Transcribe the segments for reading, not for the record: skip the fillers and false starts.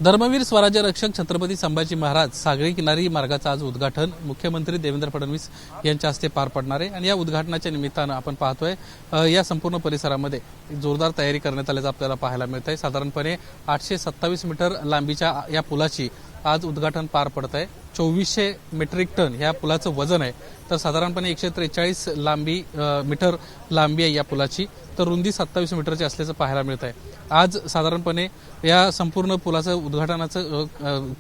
धर्मवीर स्वराज्य रक्षक छत्रपती संभाजी महाराज सागरी किनारी मार्गाचं आज उद्घाटन मुख्यमंत्री देवेंद्र फडणवीस यांच्या हस्ते पार पडणार आहे आणि या उद्घाटनाच्या निमित्तानं आपण पाहतोय या संपूर्ण परिसरामध्ये जोरदार तयारी करण्यात आल्याचं आपल्याला पाहायला मिळत आहे। साधारणपणे 827 मीटर लांबीच्या या पुलाची आज उद्घाटन पार पडत आहे। 2400 मेट्रिक टन या पुलाचं वजन आहे, तर साधारणपणे 143 मीटर लांबी आहे या पुलाची, तर रुंदी 27 मीटरची असल्याचं पाहायला मिळत आहे। आज साधारणपणे या संपूर्ण पुलाचं उद्घाटनाचं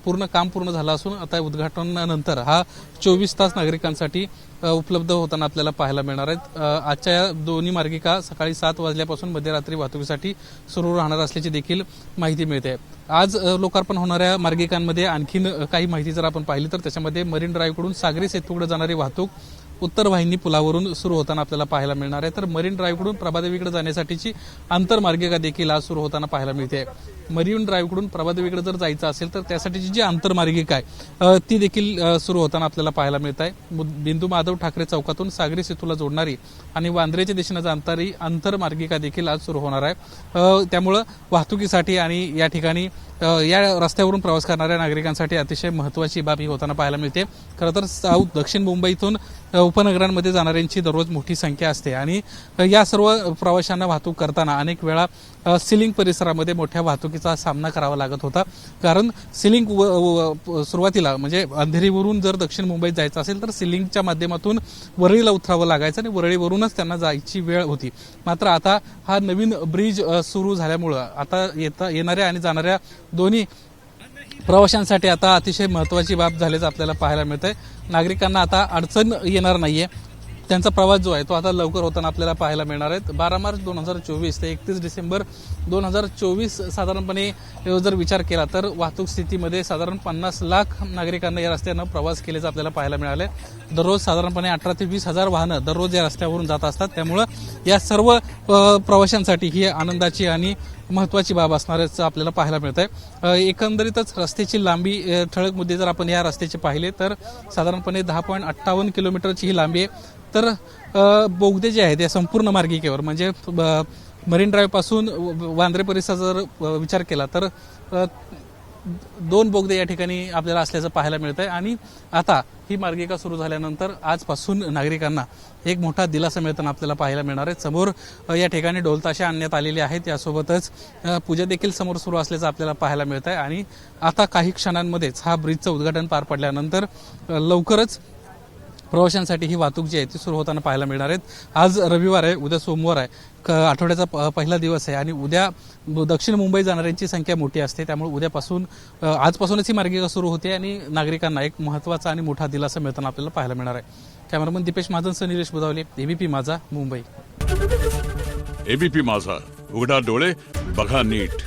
पूर्ण काम पूर्ण झालं असून आता उद्घाटनानंतर हा 24 तास नागरिकांसाठी उपलब्ध होताना आपल्याला पाहायला मिळणार आहेत। आजच्या या दोन्ही मार्गिका सकाळी 7 वाजल्यापासून मध्यरात्री वाहतुकीसाठी सुरू राहणार असल्याची देखील माहिती मिळते। आज लोकार्पण होणाऱ्या मार्गिकांमध्ये आणखीन काही माहिती जर आपण पाहिली तर त्याच्यामध्ये मरीन ड्राईव्हकडून सागरी सेतूकडे जाणारी वाहतूक उत्तर वाहिनी पुलावरून सुरू होताना आपल्याला पाहायला मिळणार आहे, तर मरीन ड्राईव्हकडून प्रभादेवीकडे जाण्यासाठीची आंतरमार्गिका देखील आज सुरू होताना पाहायला मिळते। मरीन ड्राईव्हकडून प्रभादेवीकडे जर जायचं असेल तर त्यासाठीची जी आंतरमार्गिका आहे ती देखील सुरू होताना आपल्याला पाहायला मिळत आहे। बिंदू माधव ठाकरे चौकातून सागरी सेतूला जोडणारी आणि वांद्रेच्या दिशेने जाणारी आंतरमार्गिका देखील आज सुरू होणार आहे। त्यामुळे वाहतुकीसाठी आणि या ठिकाणी या रस्त्यावरून प्रवास करणाऱ्या नागरिकांसाठी अतिशय महत्त्वाची बाब ही होताना पाहायला मिळते। खरं तर दक्षिण मुंबईतून उपनगरांमध्ये जाणाऱ्यांची दररोज मोठी संख्या असते आणि या सर्व प्रवाशांना वाहतूक करताना अनेक वेळा सिलिंग परिसरामध्ये मोठ्या वाहतुकीचा सामना करावा लागत होता, कारण सिलिंग सुरुवातीला म्हणजे अंधेरीवरून जर दक्षिण मुंबईत जायचं असेल तर सिलिंगच्या माध्यमातून वरळीला उतरावं लागायचं आणि वरळीवरूनच त्यांना जायची वेळ होती। मात्र आता हा नवीन ब्रिज सुरू झाल्यामुळं आता येणाऱ्या आणि जाणाऱ्या दोन्ही प्रवाशांसाठी आता अतिशय महत्त्वाची बाब झाल्याचं आपल्याला पाहायला मिळतंय। नागरिकांना आता अडचण येणार नाहीये, त्यांचा प्रवास जो आहे तो आता लवकर होताना आपल्याला पाहायला मिळणार आहे। 12 मार्च 2024 ते 31 डिसेंबर 2024 साधारणपणे जर विचार केला तर वाहतूक स्थितीमध्ये साधारण 50 लाख नागरिकांना या रस्त्यानं प्रवास केल्याचं आपल्याला पाहायला मिळाले। दररोज साधारणपणे 18 ते 20 हजार वाहनं दररोज या रस्त्यावरून जात असतात, त्यामुळे या सर्व प्रवाशांसाठी ही आनंदाची आणि महत्त्वाची बाब असणाऱ्याचं आपल्याला पाहायला मिळत आहे। एकंदरीतच रस्त्याची लांबी ठळक मुद्दे जर आपण या रस्त्याचे पाहिले तर साधारणपणे 10.58 किलोमीटरची ही लांबी आहे, तर बोगदे जे आहेत या संपूर्ण मार्गिकेवर म्हणजे मरीन ड्राईव्ह पासून वांद्रे परिसर जर विचार केला तर 2 बोगदे या ठिकाणी आपल्याला असल्याचं पाहायला मिळत आहे आणि आता ही मार्गिका सुरू झाल्यानंतर आजपासून नागरिकांना एक मोठा दिलासा मिळताना आपल्याला पाहायला मिळणार आहे। समोर या ठिकाणी ढोलताशे आणण्यात आलेले आहेत, यासोबतच पूजा देखील समोर सुरू असल्याचं आपल्याला पाहायला मिळत आहे आणि आता काही क्षणांमध्येच हा ब्रिजचं उद्घाटन पार पडल्यानंतर लवकरच प्रवाशांसाठी ही वाहतूक जी आहे ती सुरू होताना पाहायला मिळणार आहेत। आज रविवार आहे, उद्या सोमवार आहे, आठवड्याचा पहिला दिवस आहे आणि उद्या दक्षिण मुंबई जाणाऱ्यांची संख्या मोठी असते, त्यामुळे आजपासूनच ही मार्गिका सुरू होते आणि नागरिकांना एक महत्त्वाचा आणि मोठा दिलासा मिळताना आपल्याला पाहायला मिळणार आहे। कॅमेरामन दीपेश महाजनसह निलेश बुधावले, एबीपी माझा, मुंबई। एबीपी माझा, उघडा डोळे बघा नीट।